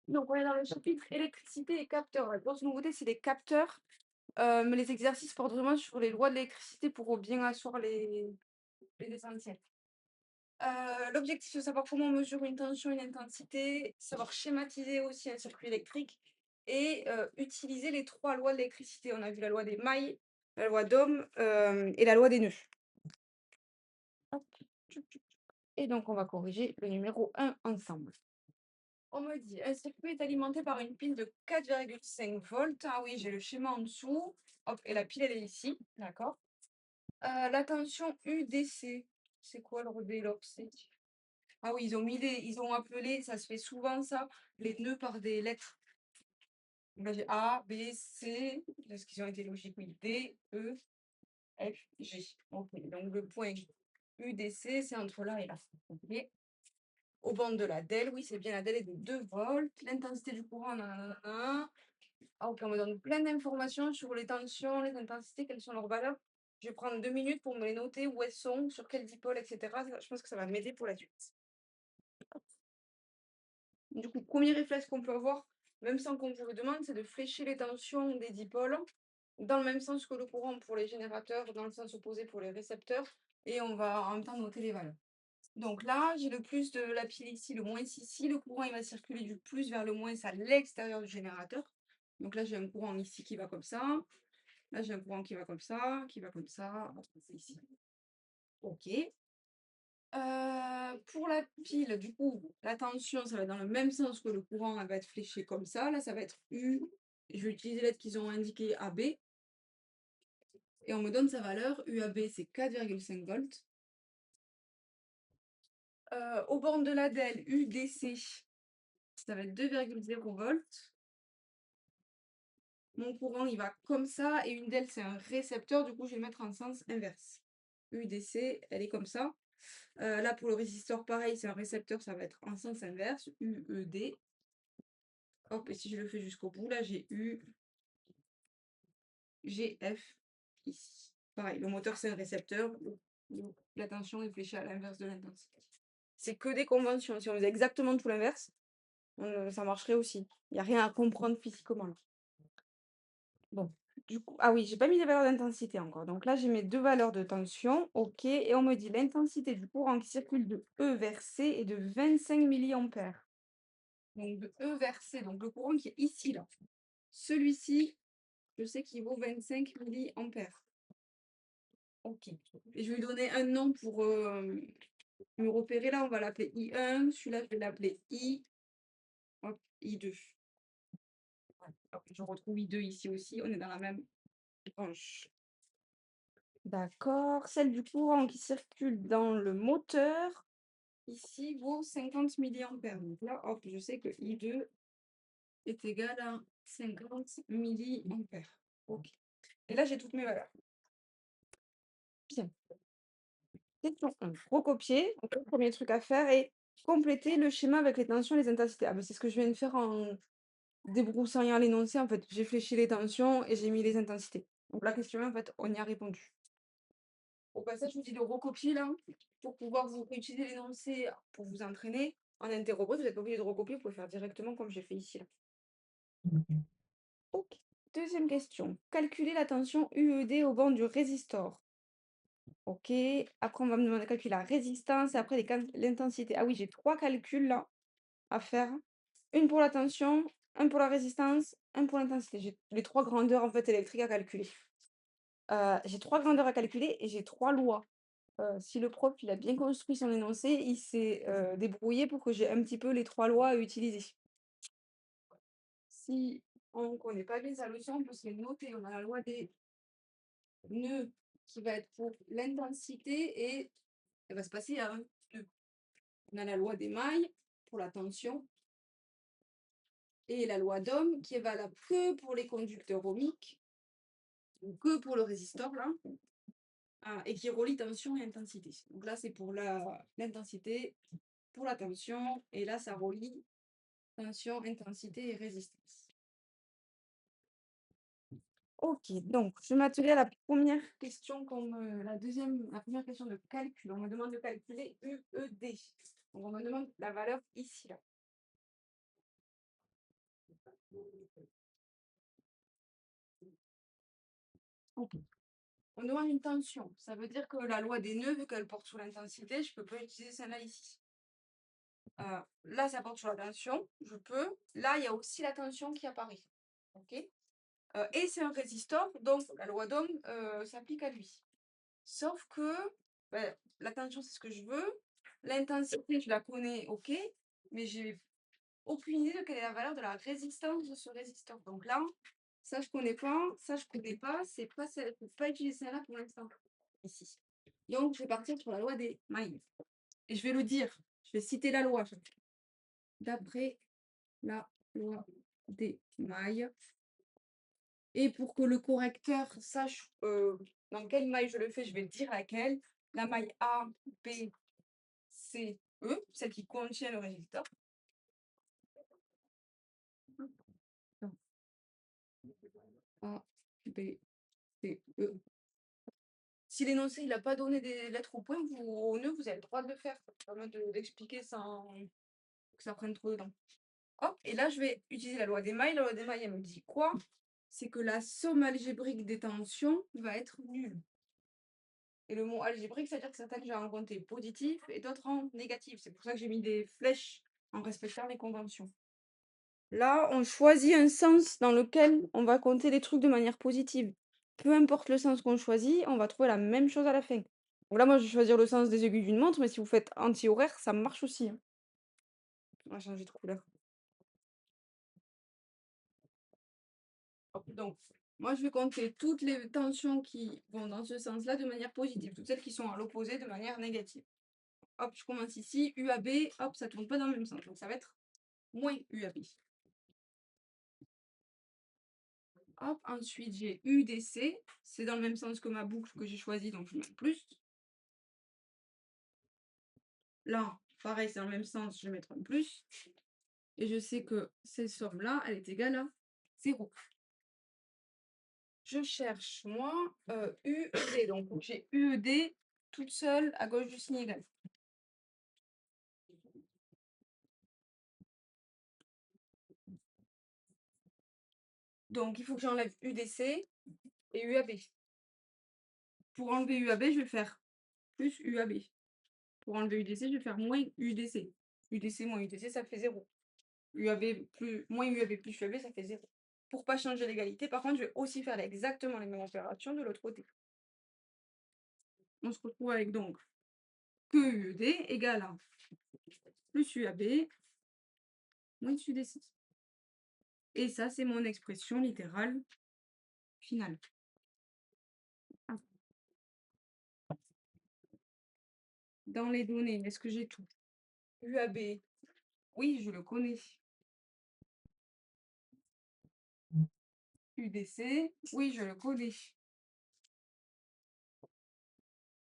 Donc, on est dans le chapitre électricité et capteurs. La grosse nouveauté, c'est les capteurs. Mais les exercices portent vraiment sur les lois de l'électricité pour bien asseoir les essentiels. L'objectif, c'est de savoir comment on mesure une tension, une intensité, savoir schématiser aussi un circuit électrique et utiliser les trois lois de l'électricité. On a vu la loi des mailles, la loi d'Ohm et la loi des nœuds. Hop, tchouc, tchouc. Et donc, on va corriger le numéro 1 ensemble. On me dit, un circuit est alimenté par une pile de 4,5 volts. Ah oui, j'ai le schéma en dessous. Hop, et la pile, elle est ici. D'accord. La tension UDC. C'est quoi le rebelox? Ah oui, ils ont appelé, ça se fait souvent ça, les nœuds par des lettres. Donc là, j'ai A, B, C, est-ce qu'ils ont été logiques? Oui, D, E, F, G. Ok, donc le point UDC, c'est entre là et là. Ok. Aux bandes de la DEL, oui, c'est bien la DEL est de 2 volts. L'intensité du courant, nanana. Ah, ok, on me donne plein d'informations sur les tensions, les intensités, quelles sont leurs valeurs. Je vais prendre 2 minutes pour me les noter, où elles sont, sur quel dipôle, etc. Je pense que ça va m'aider pour la suite. Du coup, premier réflexe qu'on peut avoir, même sans qu'on vous le demande, c'est de flécher les tensions des dipôles dans le même sens que le courant pour les générateurs, dans le sens opposé pour les récepteurs, et on va en même temps noter les valeurs. Donc là, j'ai le plus de la pile ici, le moins ici. Le courant, il va circuler du plus vers le moins à l'extérieur du générateur. Donc là, j'ai un courant ici qui va comme ça. Là, j'ai un courant qui va comme ça, qui va comme ça. C'est ici. OK. Pour la pile, du coup, la tension, ça va être dans le même sens que le courant, elle va être fléchée comme ça. Là, ça va être U. Je vais utiliser les lettres qu'ils ont indiquées AB. Et on me donne sa valeur. UAB, c'est 4,5 volts. Aux bornes de la DEL, UDC, ça va être 2,0 volts. Mon courant, il va comme ça. Et une DEL, c'est un récepteur. Du coup, je vais le mettre en sens inverse. UDC, elle est comme ça. Là, pour le résisteur, pareil, c'est un récepteur, ça va être en sens inverse. UED. Hop, et si je le fais jusqu'au bout, là, j'ai U, G, F ici. Pareil, le moteur, c'est un récepteur. La tension est fléchée à l'inverse de l'intensité. C'est que des conventions. Si on faisait exactement tout l'inverse, ça marcherait aussi. Il n'y a rien à comprendre physiquement, là. Bon, du coup, ah oui, j'ai pas mis les valeurs d'intensité encore. Donc là, j'ai mes deux valeurs de tension. OK. Et on me dit l'intensité du courant qui circule de E vers C est de 25 milliampères. Donc de E vers C, donc le courant qui est ici, là. Celui-ci, je sais qu'il vaut 25 milliampères. OK. Et je vais lui donner un nom pour me repérer. Là, on va l'appeler I1. Celui-là, je vais l'appeler I. Hop, I2. Ouais. Hop, je retrouve I2 ici aussi. On est dans la même branche. D'accord. Celle du courant qui circule dans le moteur, ici, vaut 50 milliampères. Donc là, hop, je sais que I2 est égal à 50 milliampères. OK. Et là, j'ai toutes mes valeurs. Bien. Question 1. Recopier. Donc, le premier truc à faire est compléter le schéma avec les tensions et les intensités. Ah ben, c'est ce que je viens de faire en débroussaillant l'énoncé. En fait, j'ai fléché les tensions et j'ai mis les intensités. Donc la question 1, en fait, on y a répondu. Au passage, je vous dis de recopier là, pour pouvoir vous réutiliser l'énoncé pour vous entraîner. En interrobot, vous n'êtes pas obligé de recopier, vous pouvez faire directement comme j'ai fait ici là. Ok. Deuxième question. Calculer la tension UED au banc du résistor. Ok. Après, on va me demander de calculer la résistance et après l'intensité. Ah oui, j'ai trois calculs là à faire. Une pour la tension, un pour la résistance, un pour l'intensité. J'ai les trois grandeurs en fait électriques à calculer. J'ai trois grandeurs à calculer et j'ai trois lois. Si le prof il a bien construit son énoncé, il s'est débrouillé pour que j'ai un petit peu les trois lois à utiliser. Si on ne connaît pas bien sa leçon, on peut se les noter. On a la loi des nœuds qui va être pour l'intensité et elle va se passer à 1, 2. On a la loi des mailles pour la tension et la loi d'Ohm qui est valable que pour les conducteurs ohmiques ou que pour le résistor là. Et qui relie tension et intensité. Donc là, c'est pour l'intensité, pour la tension, et là, ça relie tension, intensité et résistance. Ok, donc je vais m'atteler à la première question comme la première question de calcul. On me demande de calculer UED. Donc on me demande la valeur ici là. Ok. On demande une tension. Ça veut dire que la loi des nœuds, vu qu'elle porte sur l'intensité, je ne peux pas utiliser celle-là ici. Là, ça porte sur la tension, je peux. Là, il y a aussi la tension qui apparaît. Ok. Et c'est un résistor, donc la loi d'Ohm s'applique à lui. Sauf que ben, la tension, c'est ce que je veux. L'intensité, je la connais, ok. Mais j'ai aucune idée de quelle est la valeur de la résistance de ce résistor. Donc là, ça, je connais pas. Ça, je connais pas. C'est pas je ne peux pas utiliser celle-là pour l'instant. Ici. Donc, je vais partir sur la loi des mailles. Et je vais le dire. Je vais citer la loi. D'après la loi des mailles. Et pour que le correcteur sache dans quelle maille je le fais, je vais le dire laquelle. La maille A, B, C, E, celle qui contient le résistor. A, B, C, E. Si l'énoncé il n'a pas donné des lettres au point, au nœud, vous avez le droit de le faire. Ça permet d'expliquer sans que ça prenne trop de temps. Hop, et là, je vais utiliser la loi des mailles. La loi des mailles, elle me dit quoi? C'est que la somme algébrique des tensions va être nulle. Et le mot algébrique, c'est-à-dire que certaines, j'ai en compté positif et d'autres en négatif. C'est pour ça que j'ai mis des flèches en respectant les conventions. Là, on choisit un sens dans lequel on va compter les trucs de manière positive. Peu importe le sens qu'on choisit, on va trouver la même chose à la fin. Donc là, moi, je vais choisir le sens des aiguilles d'une montre, mais si vous faites anti-horaire, ça marche aussi, hein. On va changer de couleur. Hop, donc, moi, je vais compter toutes les tensions qui vont dans ce sens-là de manière positive, toutes celles qui sont à l'opposé de manière négative. Hop, je commence ici, UAB, hop, ça tourne pas dans le même sens, donc ça va être moins UAB. Hop, ensuite j'ai UDC, c'est dans le même sens que ma boucle que j'ai choisie, donc je mets un plus. Là, pareil, c'est dans le même sens, je vais mettre un plus. Et je sais que cette somme-là, elle est égale à 0. Je cherche, moi, UED. Donc, j'ai UED toute seule à gauche du signe égal. Donc, il faut que j'enlève UDC et UAB. Pour enlever UAB, je vais faire plus UAB. Pour enlever UDC, je vais faire moins UDC. UDC moins UDC, ça fait 0. UAB plus, moins UAB plus UAB, ça fait 0. Pour ne pas changer l'égalité, par contre, je vais aussi faire exactement les mêmes opérations de l'autre côté. On se retrouve avec donc que UED égale à plus UAB moins UDC. Et ça, c'est mon expression littérale finale. Dans les données, est-ce que j'ai tout? UAB, oui, je le connais. UDC, oui, je le connais.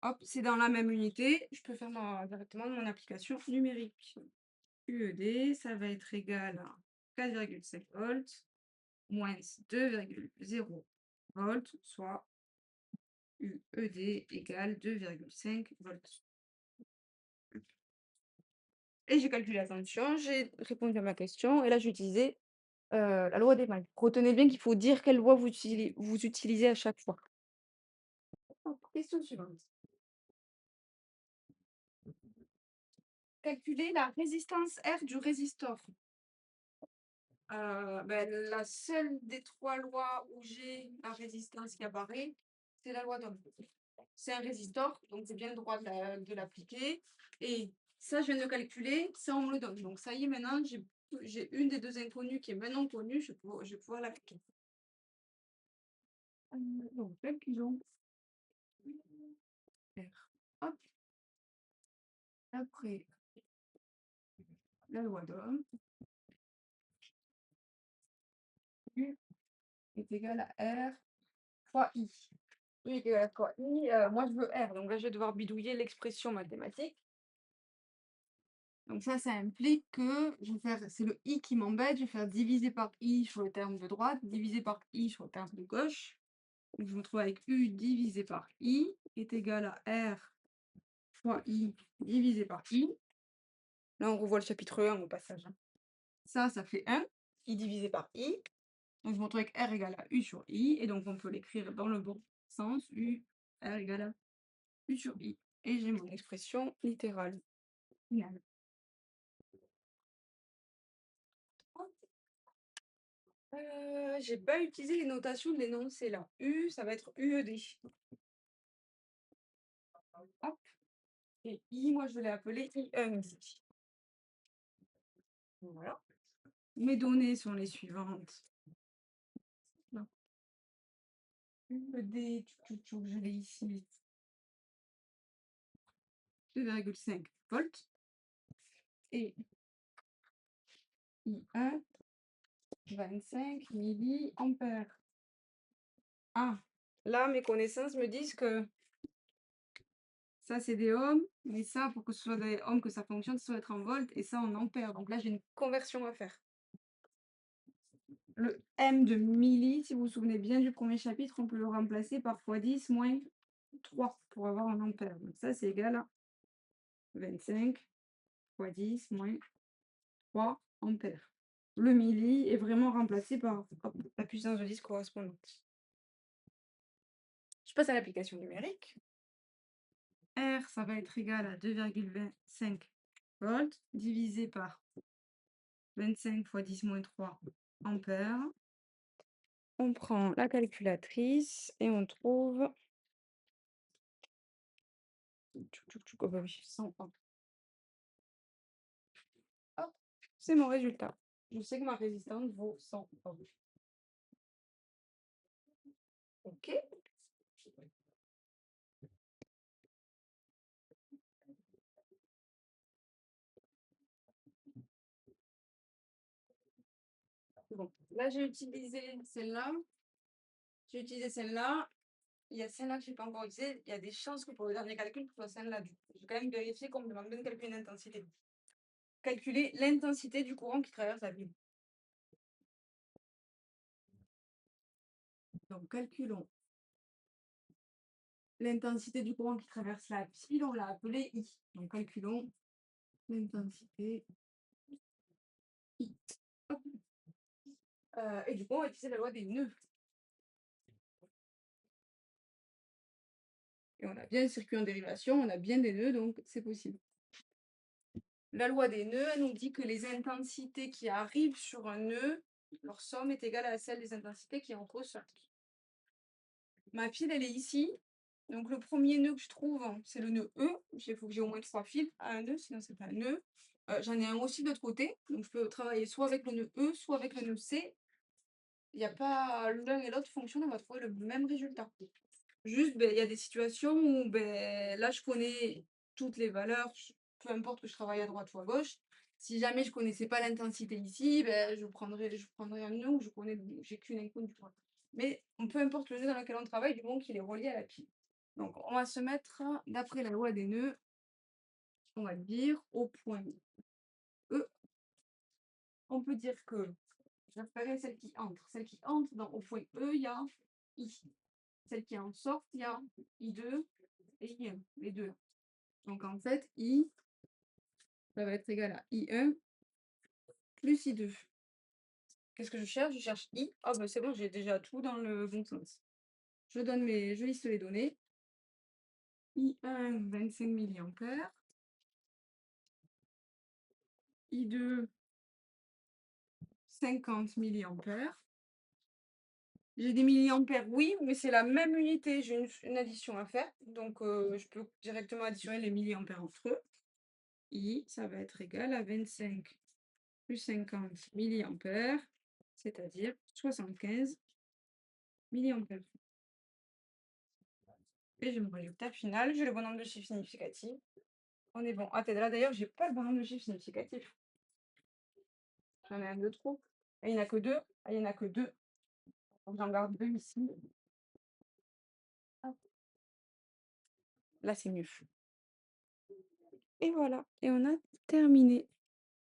Hop, c'est dans la même unité. Je peux faire directement mon application numérique. UED, ça va être égal à 4,5 volts moins 2,0 volts, soit UED égale 2,5 volts. Et j'ai calculé la tension, j'ai répondu à ma question, et là j'utilisais la loi des mailles. Retenez bien qu'il faut dire quelle loi vous utilisez à chaque fois. Question suivante. Calculer la résistance R du résistor. La seule des 3 lois où j'ai la résistance qui apparaît, c'est la loi d'Ohm. C'est un résistor, donc j'ai bien le droit de l'appliquer. Et ça, je viens de calculer, ça on me le donne. Donc ça y est, maintenant, j'ai une des deux inconnues qui est maintenant connue, je vais pouvoir l'appliquer. Donc, calculons R. Hop. Après, la loi d'Ohm. U est égal à R fois I. U est égal à fois I. Moi, je veux R. Donc là, je vais devoir bidouiller l'expression mathématique. Donc ça implique que je vais faire, c'est le I qui m'embête, je vais faire diviser par I sur le terme de droite, diviser par I sur le terme de gauche. Donc je me retrouve avec U divisé par I est égal à R fois I divisé par I. Là, on revoit le chapitre 1 au passage, hein. Ça fait 1. I divisé par I. Donc je me retrouve avec R égale à U sur I. Et donc on peut l'écrire dans le bon sens. U, R égale à U sur I. Et j'ai mon expression littérale finale. J'ai pas utilisé les notations de l'énoncé là. U, ça va être UED. Hop. Et I, moi je l'ai appelé I1 ici. Voilà. Mes données sont les suivantes. Non. UED, je l'ai ici. 2,5 volts. Et I1, 25 milliampères. Ah, là, mes connaissances me disent que ça, c'est des ohms, mais ça, pour que ce soit des ohms, que ça fonctionne, ça doit être en volts, et ça en ampères. Donc là, j'ai une conversion à faire. Le M de milli, si vous vous souvenez bien du premier chapitre, on peut le remplacer par x10 moins 3 pour avoir un ampère. Donc ça, c'est égal à 25 x 10 moins 3 ampères. Le milli est vraiment remplacé par la puissance de 10 correspondante. Je passe à l'application numérique. R, ça va être égal à 2,25 volts divisé par 25 fois 10 moins 3 ampères. On prend la calculatrice et on trouve... Oh bah oui, 100 ohms. Hop, c'est mon résultat. Je sais que ma résistance vaut 100 ohms. Ok. Bon, là j'ai utilisé celle-là. J'ai utilisé celle-là. Il y a celle-là que je n'ai pas encore utilisée. Il y a des chances que pour le dernier calcul, ce soit celle-là. J'ai quand même vérifié qu'on me demande bien de calculer l'intensité. Calculer l'intensité du courant qui traverse la pile. Donc, calculons l'intensité du courant qui traverse la pile. On l'a appelée I. Donc, calculons l'intensité I. Et du coup, on va utiliser la loi des nœuds. Et on a bien un circuit en dérivation, on a bien des nœuds, donc c'est possible. La loi des nœuds, elle nous dit que les intensités qui arrivent sur un nœud, leur somme est égale à celle des intensités qui en ressortent. Ma pile, elle est ici. Donc le premier nœud que je trouve, c'est le nœud E. Il faut que j'ai au moins 3 fils à un nœud, sinon c'est pas un nœud. J'en ai un aussi de l'autre côté. Donc je peux travailler soit avec le nœud E, soit avec le nœud C. Il n'y a pas l'un et l'autre fonctionnent, on va trouver le même résultat. Juste, il y a des situations où là, je connais toutes les valeurs, peu importe que je travaille à droite ou à gauche. Si jamais je ne connaissais pas l'intensité ici, je prendrais un nœud où j'ai qu'une inconnue. Mais peu importe le nœud dans lequel on travaille, du moment qu'il est relié à la pile. Donc, on va se mettre, d'après la loi des nœuds, on va dire au point E. On peut dire que je vais repérer celle qui entre. Celle qui entre au point E, il y a I. Celle qui en sort, il y a I2 et I1, les deux là. Donc en fait, I, ça va être égal à I1 plus I2. Qu'est-ce que je cherche? Je cherche I. Ah ben c'est bon, j'ai déjà tout dans le bon sens. Je liste les données. I1, 25 milliampères. I2, 50 milliampères. J'ai des milliampères, oui, mais c'est la même unité. J'ai une addition à faire. Donc, je peux directement additionner les milliampères entre eux. I, ça va être égal à 25 plus 50 milliampères, c'est-à-dire 75 milliampères. Et j'ai mon résultat final. J'ai le bon nombre de chiffres significatifs. On est bon. Ah, là d'ailleurs, j'ai pas le bon nombre de chiffres significatifs. J'en ai un de trop. Et il n'y en a que deux. Ah, il n'y en a que deux. Donc j'en garde deux ici. Hop. Là, c'est mieux. Et voilà. Et on a terminé.